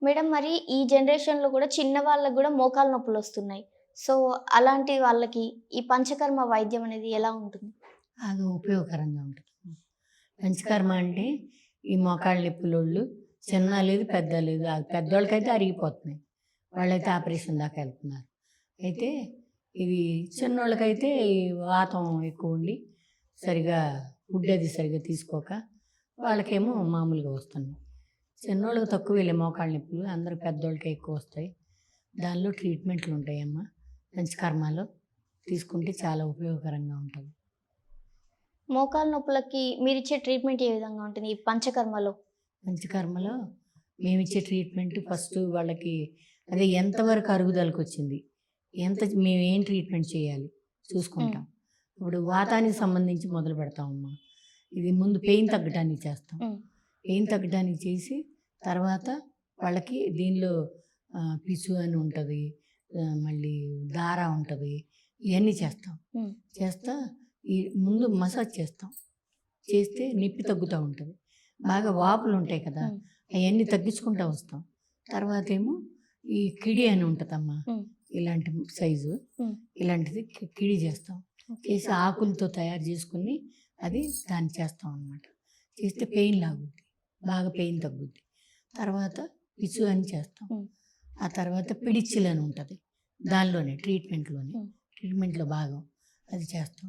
Madam మరి ఈ జనరేషన్‌లో గూడా చిన్న వాళ్ళకి గూడా మోకాలు నొప్పులొస్తున్నాయి. సో, అలాంటి వాళ్ళకి ఈ పంచకర్మ వైద్యం అనేది ఎలా ఉంటుంది? అది ఉపయోగకరంగా ఉంటుంది. పంచకర్మ అంటే ఈ మోకాళ్ళ నొప్పులోళ్ళు చిన్న లేదు, పెద్ద లేదు. అది పెద్దోళ్ళకైతే అరిగిపోతున్నాయి. వాళ్ళైతే ఆపరేషన్ దాకా వెళ్తున్నారు. అయితే ఇది చిన్నోళ్ళకైతే ఈ వాతం ఎక్కువ ఉండి సరిగా ఫుడ్ అది సరిగ్గా తీసుకోక వాళ్ళకేమో మామూలుగా వస్తున్నాయి. చిన్నోళ్ళకి తక్కువేలే మోకాళ్ళ నొప్పులు, అందరూ పెద్దోళ్ళకే ఎక్కువ వస్తాయి. దానిలో ట్రీట్మెంట్లు ఉంటాయమ్మా. పంచకర్మలో తీసుకుంటే చాలా ఉపయోగకరంగా ఉంటుంది. మోకాలు నొప్పులకి మీరిచ్చే ట్రీట్మెంట్ ఏ విధంగా ఉంటుంది ఈ పంచకర్మలో? పంచకర్మలో మేమిచ్చే ట్రీట్మెంట్ ఫస్ట్ వాళ్ళకి అదే ఎంతవరకు అరుగుదలకు వచ్చింది, మేము ఏం ట్రీట్మెంట్ చేయాలి చూసుకుంటాం. ఇప్పుడు వాతానికి సంబంధించి మొదలు పెడతామమ్మా. ఇది ముందు పెయిన్ తగ్గడానికి చేస్తాం. పెయిన్ తగ్గడానికి చేసి తర్వాత వాళ్ళకి దీనిలో పిచ్చు అని ఉంటుంది, మళ్ళీ దార ఉంటుంది, ఇవన్నీ చేస్తాం. చేస్తా ఈ ముందు మసాజ్ చేస్తాం. చేస్తే నొప్పి తగ్గుతూ ఉంటుంది. బాగా వాపులు ఉంటాయి కదా, అవన్నీ తగ్గించుకుంటూ వస్తాం. తర్వాత ఏమో ఈ కిడి అని ఉంటుందమ్మా, ఇలాంటి సైజు, ఇలాంటిది కిడి చేస్తాం. చేసి ఆకులతో తయారు చేసుకుని అది దాన్ని చేస్తాం అన్నమాట. చేస్తే పెయిన్ లాగుద్ది, బాగా పెయిన్ తగ్గుద్ది. తర్వాత పిచ్చు అని చేస్తాం. ఆ తర్వాత పిడిచిల్ అని ఉంటుంది, దానిలోనే ట్రీట్మెంట్లో భాగం అది చేస్తాం.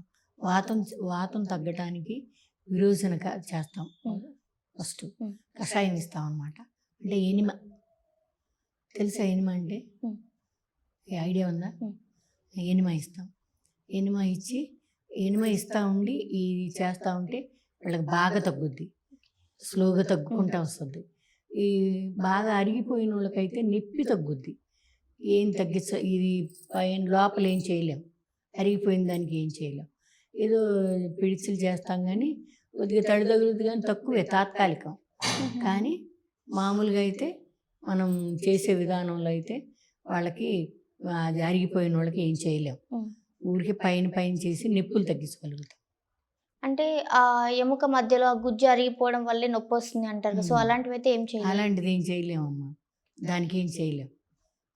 వాతం తగ్గటానికి విరోచన చేస్తాం. ఫస్ట్ కషాయం ఇస్తాం అన్నమాట. అంటే ఎనిమ తెలుసా? ఎనిమ అంటే ఐడియా ఉందా? ఎనిమ ఇస్తాం. ఎనిమ ఇస్తూ ఉండి ఇది చేస్తూ ఉంటే వాళ్ళకి బాగా తగ్గుద్ది, స్లోగా తగ్గుకుంటూ వస్తుంది. ఈ బాగా అరిగిపోయిన వాళ్ళకైతే నొప్పి తగ్గుద్ది. ఏం ఇది పైన లోపల ఏం చేయలేం, అరిగిపోయిన దానికి ఏం చేయలేం. ఏదో పిడిచిలు చేస్తాం కానీ కొద్దిగా తడి తగులుద్ది, కానీ తక్కువే, తాత్కాలికం. కానీ మామూలుగా అయితే మనం చేసే విధానంలో అయితే వాళ్ళకి అది అరిగిపోయిన వాళ్ళకి ఏం చేయలేం. ఊరికి పైన చేసి నొప్పులు తగ్గించగలుగుతాం. అంటే ఆ ఎముక మధ్యలో ఆ గుజ్జు అరిగిపోవడం వల్లే నొప్పి వస్తుంది అంటారు. సో అలాంటివి అయితే ఏం చేయలేం. అలాంటిది ఏం చేయలేమమ్మా, దానికి ఏం చేయలేం.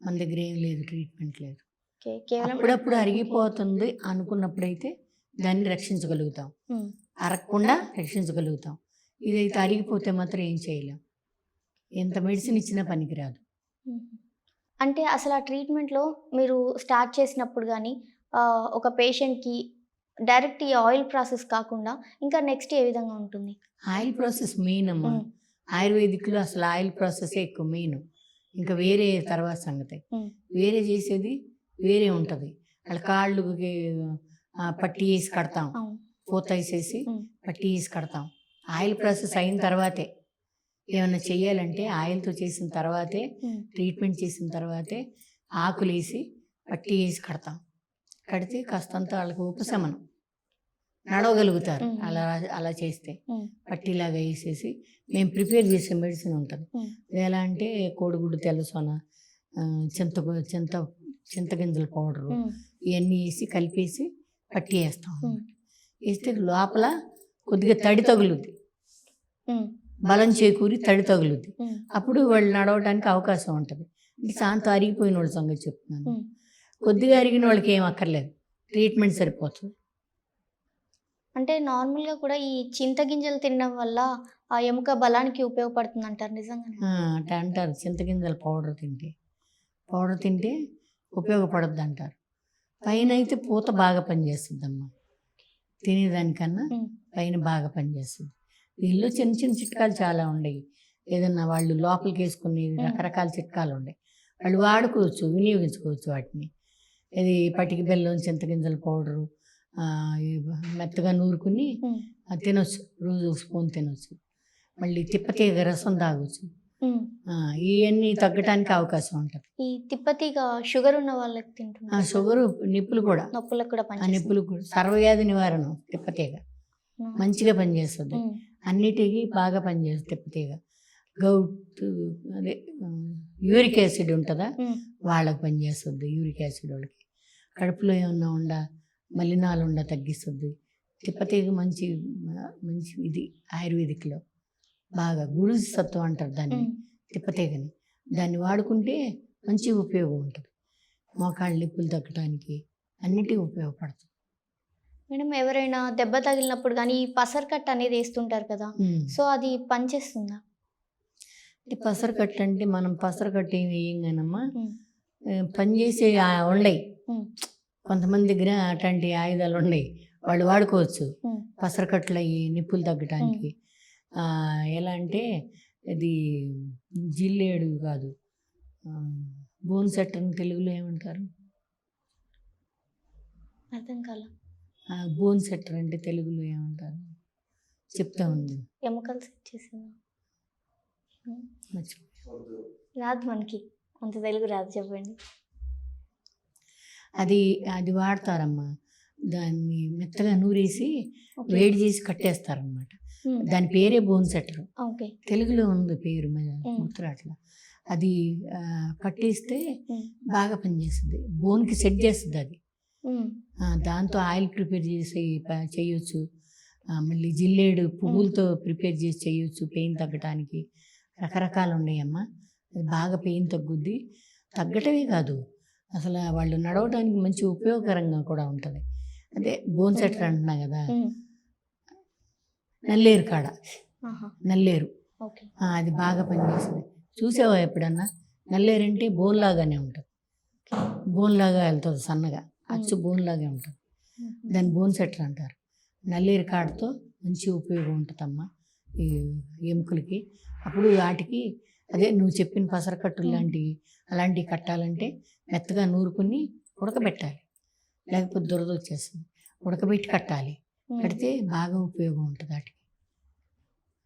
మన దగ్గర ఏం లేదు, ట్రీట్మెంట్ లేదు. అప్పుడప్పుడు అరిగిపోతుంది అనుకున్నప్పుడైతే దాన్ని రక్షించగలుగుతాం, అరగకుండా రక్షించగలుగుతాం. ఇదైతే అరిగిపోతే మాత్రం ఏం చేయలేం, ఎంత మెడిసిన్ ఇచ్చినా పనికిరాదు. అంటే అసలు ఆ ట్రీట్మెంట్లో మీరు స్టార్ట్ చేసినప్పుడు కానీ ఒక పేషెంట్కి డైరెక్ట్ ఈ ఆయిల్ ప్రాసెస్ కాకుండా ఇంకా నెక్స్ట్ ఏ విధంగా ఉంటుంది? ఆయిల్ ప్రాసెస్ మెయిన్ అమ్మా. ఆయుర్వేదిక్లో అసలు ఆయిల్ ప్రాసెస్ ఎక్కువ మెయిన్. ఇంకా వేరే తర్వాత సంగతి, వేరే చేసేది వేరే ఉంటుంది. వాళ్ళ కాళ్ళకి పట్టి వేసి కడతాం, పూత వేసేసి పట్టి వేసి కడతాం. ఆయిల్ ప్రాసెస్ అయిన తర్వాతే ఏమైనా చెయ్యాలంటే ఆయిల్తో చేసిన తర్వాతే, ట్రీట్మెంట్ చేసిన తర్వాతే ఆకులు వేసి పట్టి వేసి కడతాం. కడితే కాస్తంత వాళ్ళకి ఉపశమనం, నడవగలుగుతారు. అలా చేస్తే పట్టీలాగా వేసేసి మేము ప్రిపేర్ చేసే మెడిసిన్ ఉంటుంది. ఎలా అంటే కోడిగుడ్డు తెల్లసొన, చింతగింజల పౌడరు, ఇవన్నీ వేసి కలిపేసి పట్టి వేస్తాం. వేస్తే లోపల కొద్దిగా తడి తగులుద్ది, బలం చేకూరి తడి తగులుద్ది. అప్పుడు వాళ్ళు నడవడానికి అవకాశం ఉంటుంది. శాంతం అరిగిపోయిన వాళ్ళ సంగతి చెప్తున్నాను. కొద్దిగా అరిగిన వాళ్ళకి ఏం అక్కర్లేదు, ట్రీట్మెంట్ సరిపోతుంది. అంటే నార్మల్గా కూడా ఈ చింతగింజలు తినడం వల్ల ఆ ఎముక బలానికి ఉపయోగపడుతుంది అంటారు, నిజంగా అంటే అంటారు చింతగింజల పౌడర్ తింటే ఉపయోగపడద్దు అంటారు. పైన అయితే పూత బాగా పనిచేస్తుందమ్మా, తినేదానికన్నా పైన బాగా పనిచేస్తుంది. దీనిలో చిన్న చిన్న చిట్కాలు చాలా ఉన్నాయి. ఏదన్నా వాళ్ళు లోపలికి వేసుకుని రకరకాల చిట్కాలు ఉన్నాయి, వాళ్ళు వాడుకోవచ్చు, వినియోగించుకోవచ్చు వాటిని. ఇది పటికి బెల్లం, చింతగింజల పౌడరు మెత్తగా నూరుకుని తినొచ్చు, రోజు స్పూన్ తినొచ్చు. మళ్ళీ తిప్పతీగ రసం తాగొచ్చు. ఇవన్నీ తగ్గడానికి అవకాశం ఉంటుంది. ఈ తిప్పతీగ షుగర్ ఉన్న వాళ్ళకి తింటున్నారు. షుగరు నొప్పులు కూడా, నొప్పులకు కూడా నొప్పులు కూడా సర్వవ్యాధి నివారణ తిప్పతీగ మంచిగా పనిచేస్తుంది. అన్నిటికీ బాగా పనిచేస్తుంది తిప్పతీగ. గౌట్ అదే యూరిక్ యాసిడ్ ఉంటుందా, వాళ్ళకి పనిచేస్తుంది. యూరిక్ యాసిడ్ వాళ్ళకి కడుపులో ఏమన్నా మలినాలు తగ్గిస్తుంది. తిప్పతీగ మంచి ఇది ఆయుర్వేదిక్లో బాగా గుడుజు సత్వం అంటారు దాన్ని, తిప్పతీగని. దాన్ని వాడుకుంటే మంచి ఉపయోగం ఉంటుంది. మోకాళ్ళ నొప్పులు తగ్గడానికి అన్నిటికీ ఉపయోగపడుతుంది. మేడం ఎవరైనా దెబ్బ తగిలినప్పుడు గానీ, ఈ పసరు అనేది ఏస్తుంటారు కదా! సో, అది పనిచేస్తుందా? అంటే పసరకట్టు అంటే మనం పసరకట్టు ఏమి వేయం కానమ్మా, హ్మ్. పనిచేసే ఉండయి. హ్మ్. కొంతమంది దగ్గర అట్లాంటి ఆయుధాలు ఉన్నాయి, వాళ్ళు వాడుకోవచ్చు. హ్మ్. పసరకట్లు అయ్యి నిప్పులు తగ్గటానికి. ఎలా అంటే ఇది జిల్లేడు కాదు, బోన్ సెట్ అని తెలుగులో ఏమంటారు? అర్థం కాల. బోన్ సెట్టర్ అంటే తెలుగులో ఏమంటారు చెప్తా ఉంది, ఎముకలు సెట్ చేసిందా? మర్చిపోయా. రాదు మనకి. అంత తెలుగు రాదు చెప్పండి. అది అది వాడతారమ్మా. దాన్ని మెత్తగా నూరేసి ఓకే. వేడి చేసి కట్టేస్తారనమాట. హ్మ్. దాని పేరే బోన్ సెట్టర్. ఓకే. తెలుగులో ఉంది పేరు, గుర్తురా అట్లా. అది కట్టేస్తే హ్మ్. బాగా పనిచేస్తుంది, బోన్కి సెట్ చేస్తుంది అది. హ్మ్. దాంతో ఆయిల్ ప్రిపేర్ చేసి చేయొచ్చు. మళ్ళీ జిల్లేడు పువ్వులతో ప్రిపేర్ చేసి చేయొచ్చు పెయిన్ తగ్గటానికి. రకరకాలు ఉన్నాయమ్మా. అది బాగా పెయిన్ తగ్గుద్ది. తగ్గటమే కాదు, అసలు వాళ్ళు నడవడానికి మంచి ఉపయోగకరంగా కూడా ఉంటుంది. అదే బోన్ సెట్టర్ అంటున్నా కదా, హ్మ్. నల్లేరు కాడ, ఆహా! నల్లేరు ఓకే. అది బాగా పనిచేస్తుంది. చూసావా ఎప్పుడన్నా? నల్లేరు అంటే బోన్ లాగానే ఉంటుంది, బోన్ లాగా వెళ్తుంది సన్నగా, అచ్చు బోన్ లాగే ఉంటుంది. దాన్ని బోన్ సెట్టర్ అంటారు. నల్లేరు కాడతో మంచి ఉపయోగం ఉంటుందమ్మా ఈ ఎముకలకి. అప్పుడు వాటికి అదే నువ్వు చెప్పిన పసరకట్టులు లాంటివి అలాంటివి కట్టాలంటే మెత్తగా నూరుకుని ఉడకబెట్టాలి, లేకపోతే దురద వచ్చేస్తుంది. ఉడకబెట్టి కట్టాలి, కడితే బాగా ఉపయోగం ఉంటుంది వాటికి.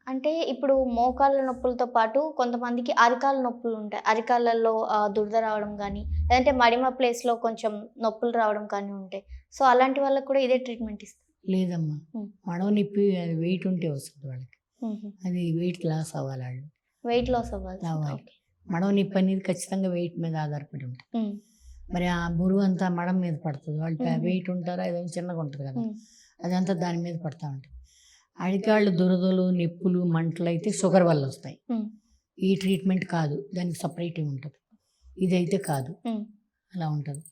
అంటే ఇప్పుడు మోకాళ్ళ నొప్పులతో పాటు కొంతమందికి అరికాళ్ళ నొప్పులు ఉంటాయి. అరికాళ్ళల్లో దురద రావడం గానీ, లేదంటే మడిమ ప్లేస్‌లో కొంచెం నొప్పులు రావడం కానీ ఉంటాయి. సో, అలాంటి వాళ్ళకి కూడా ఇదే ట్రీట్మెంట్ ఇస్తారు. లేదమ్మా, హ్మ్. మడవ నొప్పి అది వెయిట్ ఉంటే వస్తుంది వాళ్ళకి. హుహు. అది వెయిట్ లాస్ అవ్వాలి వాళ్ళు. వెయిట్ లాస్ అవ్వాలి. అవ్వాలి. ఓకే. మడవ నొప్పి అనేది ఖచ్చితంగా వెయిట్ మీద ఆధారపడి ఉంటుంది. హ్మ్. మరి ఆ బరువు అంతా మడం మీద పడుతుంది. వాళ్ళు హుహు. వెయిట్ ఉంటారా, ఏదైనా చిన్నగా ఉంటుంది కదా, హ్మ్. అదంతా దాని మీద పడతా ఉంటుంది. అరికాళ్ళు దురదలు, నొప్పులు, మంటలు అయితే షుగర్ వల్ల వస్తాయి. హ్మ్. ఈ ట్రీట్మెంట్ కాదు, దానికి సపరేట్గా ఉంటుంది. ఇదైతే కాదు, హ్మ్. అలా ఉంటుంది.